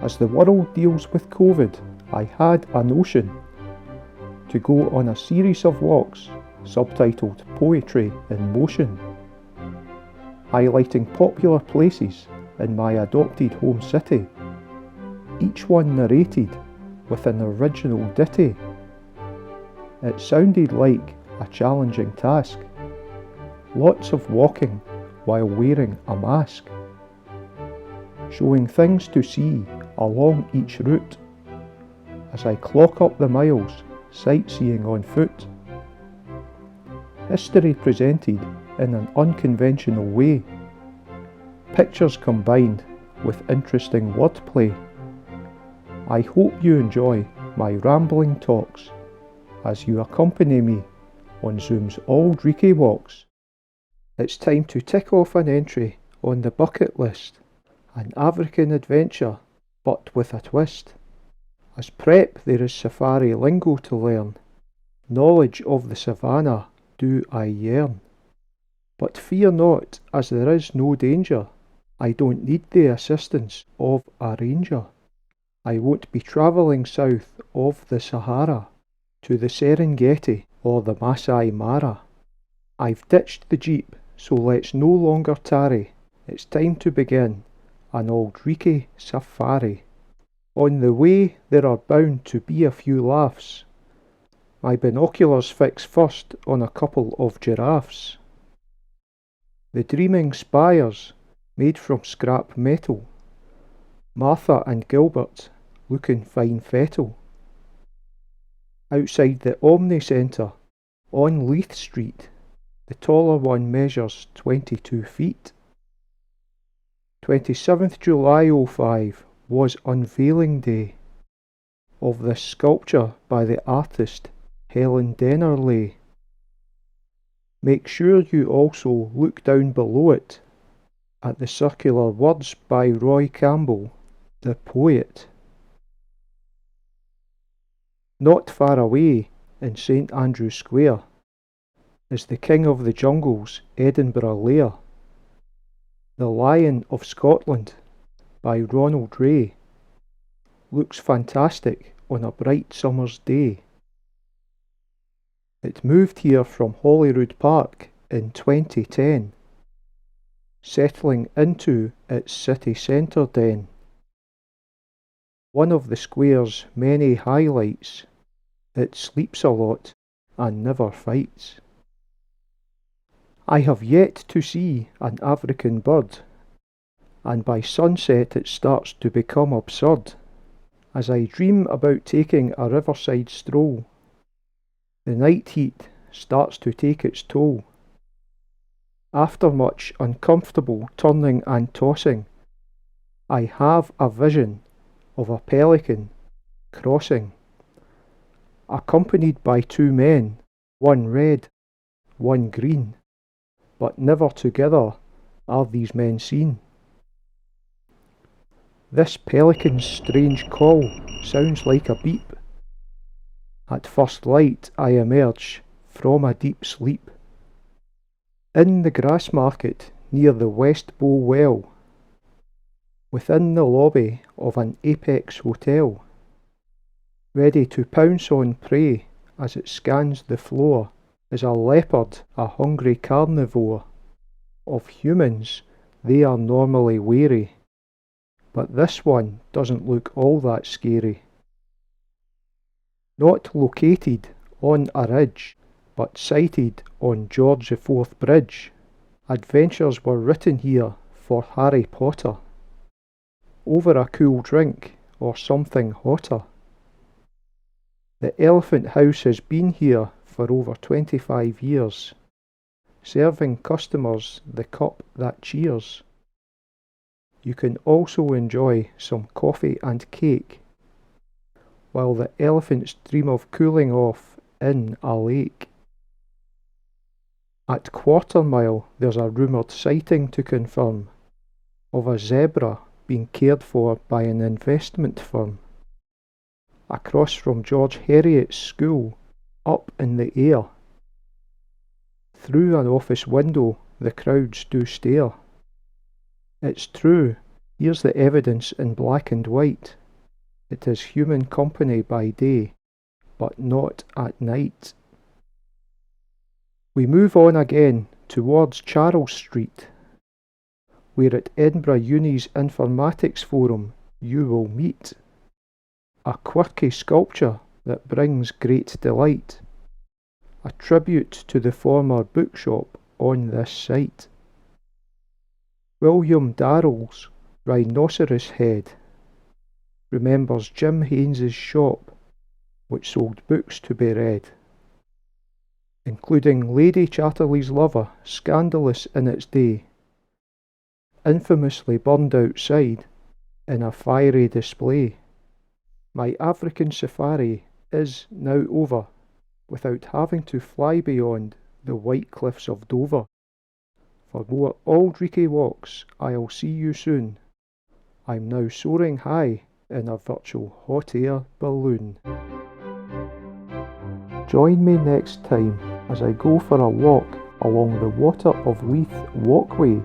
As the world deals with COVID, I had a notion to go on a series of walks subtitled Poetry in Motion, highlighting popular places in my adopted home city, each one narrated with an original ditty. It sounded like a challenging task, lots of walking while wearing a mask, showing things to see along each route as I clock up the miles sightseeing on foot. History presented in an unconventional way, pictures combined with interesting wordplay. I hope you enjoy my rambling talks as you accompany me on Zoom's Auld Reekie walks. It's time to tick off an entry on the bucket list, an African adventure but with a twist. As prep there is safari lingo to learn, knowledge of the savannah do I yearn. But fear not, as there is no danger, I don't need the assistance of a ranger. I won't be travelling south of the Sahara to the Serengeti or the Masai Mara. I've ditched the jeep, so let's no longer tarry. It's time to begin an Auld Reekie Safari. On the way there are bound to be a few laughs. My binoculars fix first on a couple of giraffes. The dreaming spires, made from scrap metal. Martha and Gilbert, looking fine fettle. Outside the Omni Centre, on Leith Street, the taller one measures 22 feet. 27th July 05 was unveiling day of this sculpture by the artist Helen Dennerley. Make sure you also look down below it at the circular words by Roy Campbell, the poet. Not far away in St Andrew Square is the King of the Jungle's Edinburgh lair. The Lion of Scotland by Ronald Ray looks fantastic on a bright summer's day. It moved here from Holyrood Park in 2010, settling into its city centre den. One of the square's many highlights, it sleeps a lot and never fights. I have yet to see an African bird, and by sunset it starts to become absurd as I dream about taking a riverside stroll. The night heat starts to take its toll. After much uncomfortable turning and tossing, I have a vision of a pelican crossing, accompanied by two men, one red, one green, but never together are these men seen. This pelican's strange call sounds like a beep. At first light I emerge from a deep sleep. In the grass market near the West Bow Well, within the lobby of an Apex hotel, ready to pounce on prey as it scans the floor, is a leopard, a hungry carnivore. Of humans they are normally wary, but this one doesn't look all that scary. Not located on a ridge, but sited on George IV Bridge. Adventures were written here for Harry Potter, over a cool drink or something hotter. The Elephant House has been here for over 25 years, serving customers the cup that cheers. You can also enjoy some coffee and cake, while the elephants dream of cooling off in a lake. At Quartermile there's a rumoured sighting to confirm of a zebra being cared for by an investment firm. Across from George Heriot's school, up in the air, through an office window the crowds do stare. It's true, Here's the evidence in black and white. It is human company by day, but not at night. We move on again towards Charles Street, where at Edinburgh Uni's Informatics Forum you will meet a quirky sculpture that brings great delight, a tribute to the former bookshop on this site. William Darrell's rhinoceros head remembers Jim Haynes's shop, which sold books to be read, including Lady Chatterley's Lover, scandalous in its day, infamously burned outside in a fiery display. My African safari is now over, without having to fly beyond the white cliffs of Dover. For more Auld Reekie walks, I'll see you soon. I'm now soaring high in a virtual hot air balloon. Join me next time as I go for a walk along the Water of Leith walkway